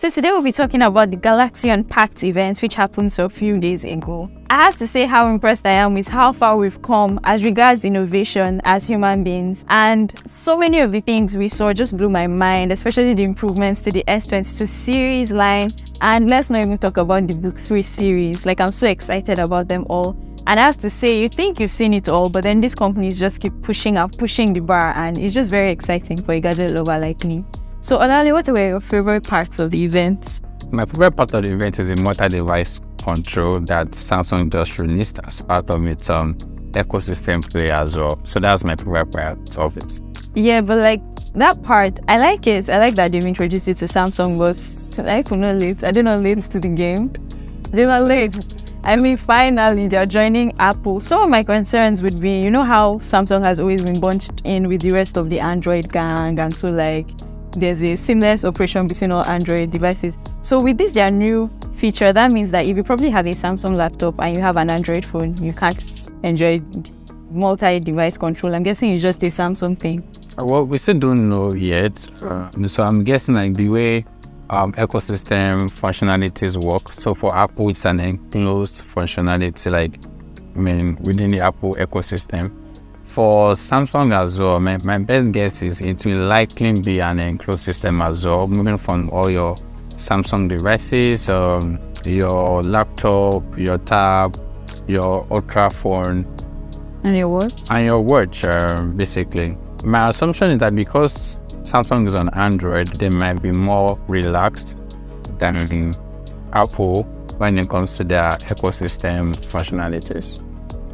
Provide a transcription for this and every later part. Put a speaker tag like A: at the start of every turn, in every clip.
A: So today we'll be talking about the Galaxy Unpacked event, which happened a few days ago. I have to say how impressed I am with how far we've come as regards innovation as human beings, and so many of the things we saw just blew my mind, especially the improvements to the S22 series line, and let's not even talk about the Book 3 series. Like, I'm so excited about them all. And I have to say, you think you've seen it all, but then these companies just keep pushing the bar, and it's just very exciting for a gadget lover like me. So, Olale, what were your favorite parts of the event?
B: My favorite part of the event is the multi-device control that Samsung just released as part of its ecosystem play as well. So that's my favorite part of it.
A: Yeah, but like that part, I like it. I like that they've introduced it to Samsung, but I could not late. I did not late to the game. They were late. I mean, finally, they're joining Apple. Some of my concerns would be, you know how Samsung has always been bunched in with the rest of the Android gang, and so like there's a seamless operation between all Android devices. So with this, their new feature, that means that if you probably have a Samsung laptop and you have an Android phone, you can't enjoy multi-device control. I'm guessing it's just a Samsung thing.
B: Well, we still don't know yet. So I'm guessing like the way ecosystem functionalities work. So for Apple, it's an enclosed functionality, like within the Apple ecosystem. For Samsung as well, my best guess is it will likely be an enclosed system as well, moving from all your Samsung devices, your laptop, your tab, your Ultra phone,
A: and your watch.
B: And your watch, basically. My assumption is that because Samsung is on Android, they might be more relaxed than Apple when it comes to their ecosystem functionalities.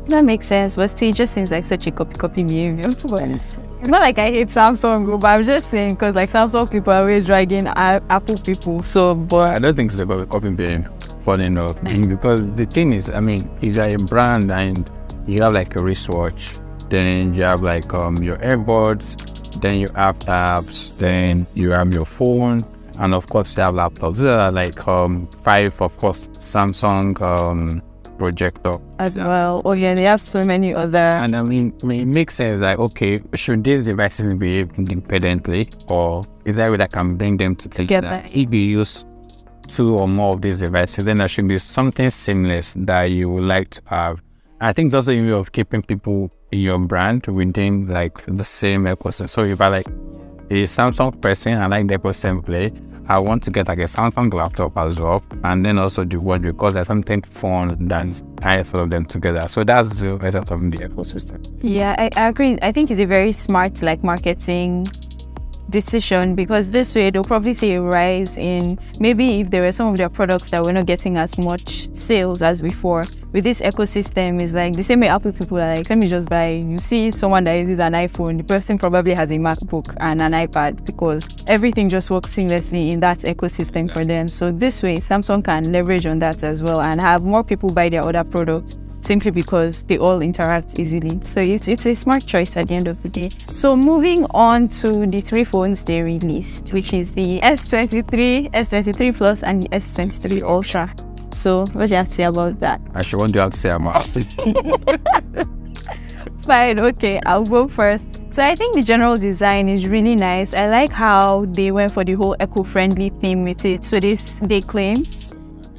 A: That makes sense, but still, it just seems like such a copy behavior. It's not like I hate Samsung, but I'm just saying because like Samsung people are always dragging Apple people. So, but
B: I don't think it's about copy behavior, funny enough. Because the thing is, I mean, if you're a brand and you have like a wristwatch, then you have like your AirPods, then you have tabs, then you have your phone, and of course you have laptops. These are like 5, of course, Samsung projector
A: as well. Oh yeah, they have so many other.
B: And I mean, it makes sense. Like, okay, should these devices behave independently, or is there a way that can bring them together? If you use 2 or more of these devices, then there should be something seamless that you would like to have. I think it's also a way of keeping people in your brand within like the same ecosystem. So if I like a Samsung person, I like the ecosystem play, I want to get like a Samsung laptop as well, and then also the watch, because there's something fun that ties all of them together. So that's the result of the ecosystem.
A: Yeah, I agree. I think it's a very smart like marketing decision, because this way they'll probably see a rise in maybe if there were some of their products that were not getting as much sales as before. With this ecosystem, is like the same way Apple people are like, let me just buy. You see someone that uses an iPhone, the person probably has a MacBook and an iPad, because everything just works seamlessly in that ecosystem for them. So this way Samsung can leverage on that as well and have more people buy their other products, simply because they all interact easily. So it's a smart choice at the end of the day. So moving on to the 3 phones they released, which is the S23, S23 Plus, and the S23 Ultra. So what do you have to say about that?
B: Actually, what do you have to say about it?
A: Fine, okay, I'll go first. So I think the general design is really nice. I like how they went for the whole eco-friendly theme with it. So they claim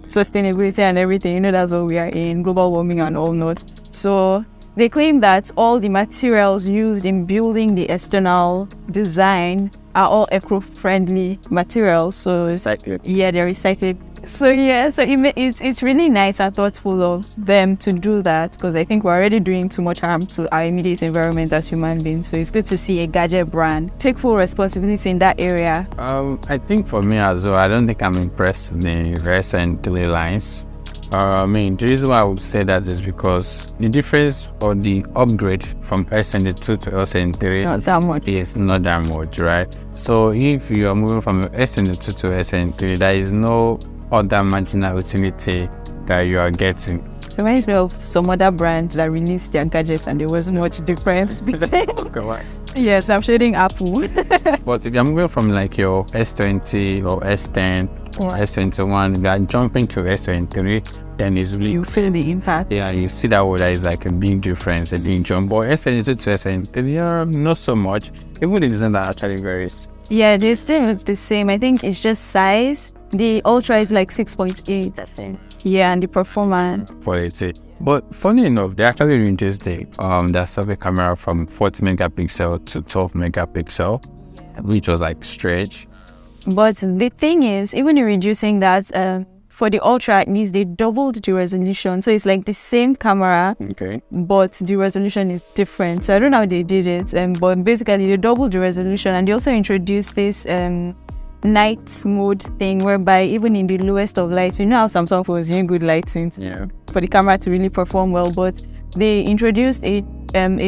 A: sustainability and everything, you know, that's what we are in, global warming and all not. So they claim that all the materials used in building the external design are all eco-friendly materials. So
B: recycled.
A: Yeah, they're recycled. So yeah, so it's really nice and thoughtful of them to do that, because I think we're already doing too much harm to our immediate environment as human beings. So it's good to see a gadget brand take full responsibility in that area.
B: I think for me as well, I don't think I'm impressed with the S23 lines. I mean, the reason why I would say that is because the difference or the upgrade from S22 to S23
A: not that much.
B: Is not that much, right? So if you are moving from S22 to S23, there is no other marginal utility that you are getting.
A: It reminds me of some other brand that released their gadgets and there wasn't much difference between.
B: Okay,
A: yes, I'm shading Apple.
B: But if you're moving from like your S20 or S10 or S21, you are jumping to S23, then it's really,
A: you feel the impact.
B: Yeah, you see that there is like a big difference, a big jump. But S22 to S23, not so much. Even the design that actually varies.
A: Yeah, they still look the same. I think it's just size The Ultra is like 6.8. Yeah, and the performance.
B: 480. But funny enough, they actually reduced the selfie camera from 40 megapixel to 12 megapixel, which was like strange.
A: But the thing is, even in reducing that, for the Ultra, at least they doubled the resolution. So it's like the same camera,
B: okay,
A: but the resolution is different. So I don't know how they did it, but basically they doubled the resolution, and they also introduced this night mode thing, whereby even in the lowest of lights, you know how Samsung phones use good lighting for the camera to really perform well, but they introduced a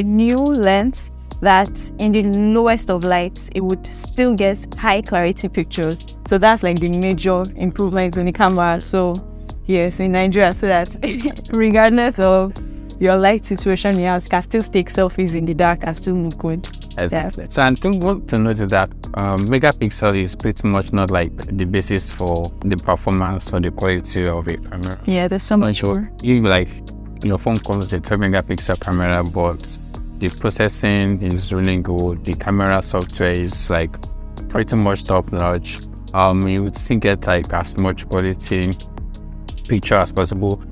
A: new lens that in the lowest of lights it would still get high clarity pictures. So that's like the major improvement in the camera. So yes, in Nigeria, so that regardless of your light situation, you can still take selfies in the dark and still look good.
B: Exactly. So I think what to note is that megapixel is pretty much not like the basis for the performance or the quality of a camera.
A: Yeah, there's so much more.
B: You like your phone comes with a 12 megapixel camera, but the processing is really good. The camera software is like pretty much top notch. You would still get like as much quality picture as possible.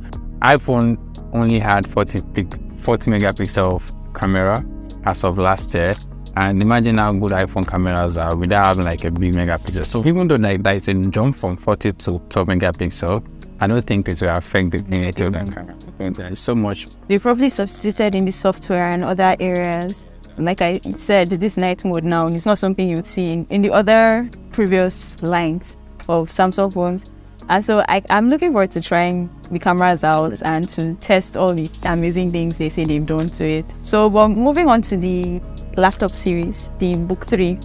B: iPhone only had 40 megapixel camera as of last year, and imagine how good iPhone cameras are without having like a big megapixel. So even though like that is a jump from 40 to 12 megapixel, I don't think it will affect the quality of that camera. There's so much.
A: They probably substituted in the software and other areas. Like I said, this night mode now is not something you'd see in the other previous lines of Samsung phones. And so I'm looking forward to trying the cameras out and to test all the amazing things they say they've done to it. So, but moving on to the laptop series, the Book 3.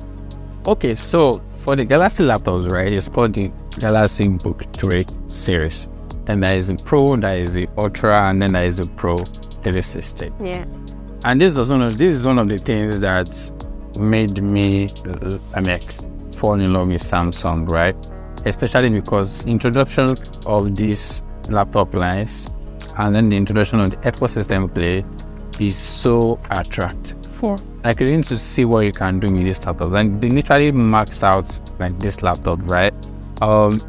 B: Okay, so for the Galaxy laptops, right, it's called the Galaxy Book 3 series. Then there is the Pro, there is the Ultra, and then there is the Pro 360.
A: Yeah.
B: And this is one of the things that made me fall in love with Samsung, right? Especially because introduction of these laptop lines and then the introduction of the ecosystem play is so attractive. Like you need to see what you can do with this laptop. And they literally maxed out like this laptop, right?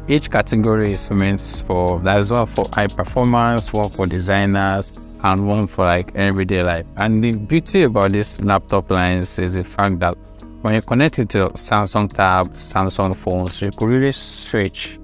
B: Each category is meant for, there's one for high performance, one for designers, and one for like everyday life. And the beauty about this laptop lines is the fact that when you connect it to Samsung Tab, Samsung phones, you could really switch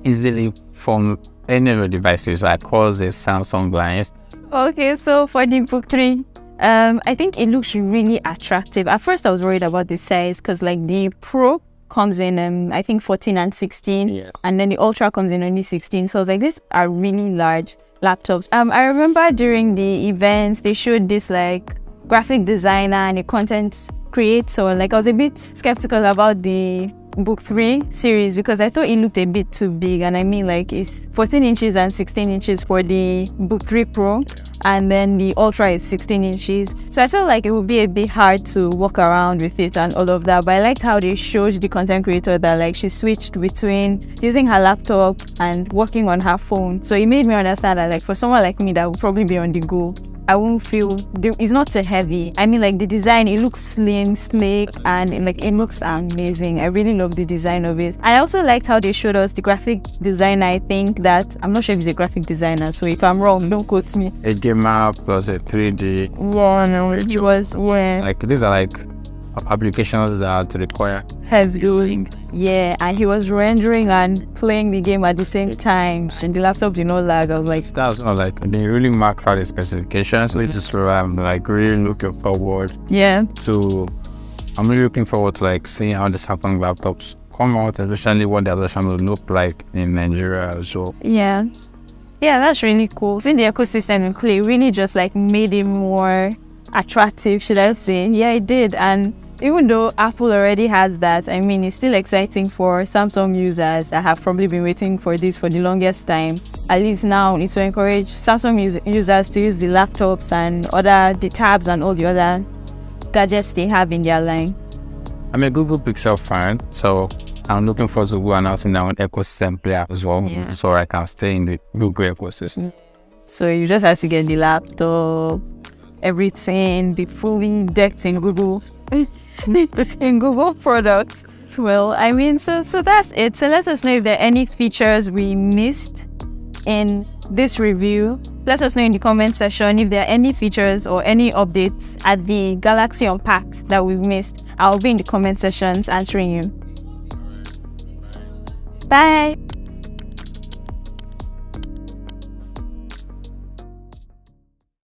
B: easily from any of the devices across the Samsung lines.
A: Okay, so for the Book 3, I think it looks really attractive. At first, I was worried about the size because like the Pro comes in, I think 14 and 16,
B: yes,
A: and then the Ultra comes in only 16. So I was like, these are really large laptops. I remember during the events, they showed this like graphic designer and a content creator. Like I was a bit skeptical about the Book 3 series because I thought it looked a bit too big, and I mean like it's 14 inches and 16 inches for the Book 3 Pro, and then the Ultra is 16 inches. So I felt like it would be a bit hard to walk around with it and all of that, but I liked how they showed the content creator that like she switched between using her laptop and working on her phone. So it made me understand that like for someone like me that would probably be on the go, I won't feel, it's not so heavy. I mean like the design, it looks slim, sleek, and like it looks amazing. I really love the design of it. And I also liked how they showed us the graphic designer. I think that, I'm not sure if he's a graphic designer, so if I'm wrong, don't quote me.
B: A gamer plus a 3D.
A: Yeah, no, it was when
B: like these are like applications that require
A: heavy doing. Yeah, and he was rendering and playing the game at the same time, and the laptop did not lag. I was like,
B: that's not like they really marked out the specifications. So just I'm like really looking forward.
A: Yeah.
B: So I'm really looking forward to like seeing how the Samsung laptops come out, especially what the version will look like in Nigeria as well.
A: Yeah. Yeah, that's really cool. Seeing the ecosystem in Clay really just like made it more attractive, should I say. Yeah, it did. And even though Apple already has that, I mean, it's still exciting for Samsung users that have probably been waiting for this for the longest time. At least now it's to encourage Samsung users to use the laptops and the tabs and all the other gadgets they have in their line.
B: I'm a Google Pixel fan, so I'm looking forward to Google announcing their own ecosystem player as well, so I can stay in the Google ecosystem.
A: So you just have to get the laptop, everything, be fully decked in Google in Google products. Well, I mean, so that's it. So let us know if there are any features we missed in this review. Let us know in the comment section if there are any features or any updates at the Galaxy Unpacked that we've missed. I'll be in the comment sections answering you. Bye.